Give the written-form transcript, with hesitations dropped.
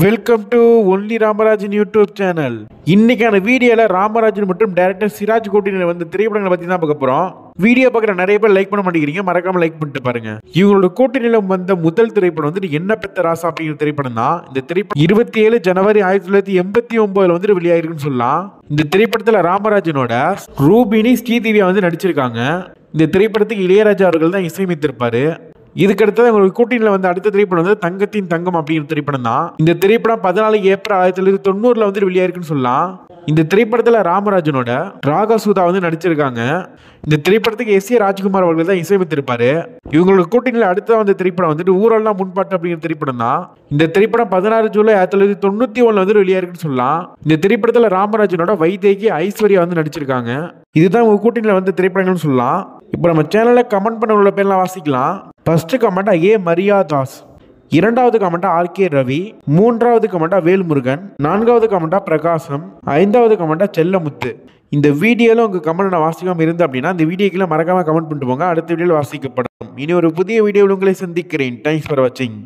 Welcome to only Ramarajan YouTube channel. இன்னைக்கான வீடியோல ராமராஜன் மற்றும் டைரக்டர் சிராஜ் கூட்டணியில் வந்த திரைப்படங்களை பத்தி தான் பார்க்க போறோம். வீடியோ பார்க்குற நிறைய பேர் லைக் பண்ண மாட்டேங்கிறீங்க, மறக்காம லைக் பண்ணிட்டு பாருங்க. இவங்களோட கூட்டணியில வந்த முதல் திரைப்படம் வந்துட்டு என்ன பெத்த ராசா அப்படிங்கிற திரைப்படம் தான். இந்த திரைப்படம் 27 ஜனவரி 1989 வந்துட்டு வெளியாயிருக்குன்னு சொல்லலாம். இந்த திரைப்படத்துல ராமராஜனோட ரூபினி ஸ்ரீதேவியா வந்து நடிச்சிருக்காங்க. இந்த திரைப்படத்துக்கு இளையராஜா அவர்கள் தான் இசையமைத்திருப்பாரு. இதுக்கடுத்தது அவங்களுக்கு கூட்டணியில் வந்து அடுத்த திரைப்படம் வந்து தங்கத்தின் தங்கம் அப்படிங்கிற திரைப்படம் தான். இந்த திரைப்படம் 14 ஏப்ரல் 1990 வந்து வெளியாயிருக்குன்னு சொல்லலாம். இந்த திரைப்படத்தில் ராமராஜனோட ராகசுதா வந்து நடிச்சிருக்காங்க. இந்த திரைப்படத்துக்கு எஸ் ஏ ராஜ்குமார் அவர்கள் தான் இசையமைத்திருப்பாரு. இவங்களோட கூட்டணியில் அடுத்த வந்த திரைப்படம் வந்துட்டு ஊரெல்லாம் முன்பாட்டு அப்படிங்கிற திரைப்படம் தான். இந்த திரைப்படம் 16 ஜூலை 1991 வந்து வெளியாயிருக்குன்னு சொல்லலாம். இந்த திரைப்படத்தில் ராமராஜனோட வைதேகி ஐஸ்வர்யா வந்து நடிச்சிருக்காங்க. இதுதான் உங்க கூட்டணியில் வந்த திரைப்படங்கள்னு சொல்லலாம். இப்போ நம்ம சேனலில் கமெண்ட் பண்ண உள்ள பேர்லாம் வாசிக்கலாம். ஃபர்ஸ்ட் கமெண்டா ஏ மரியா தாஸ், இரண்டாவது கமெண்டா ஆர்கே ரவி, மூன்றாவது கமெண்டா வேல்முருகன், நான்காவது கமெண்டா பிரகாசம், ஐந்தாவது கமெண்டா செல்லமுத்து. இந்த வீடியோல உங்க கமெண்ட் நான் வாசிக்காம இருந்து அப்படின்னா இந்த வீடியோக்குள்ள மறக்காம கமெண்ட் பண்ணிட்டு போங்க. அடுத்த வீடியோவில் வாசிக்கப்படும். இனி ஒரு புதிய வீடியோவில் உங்களை சந்திக்கிறேன். தேங்க்ஸ் ஃபார் வாட்சிங்.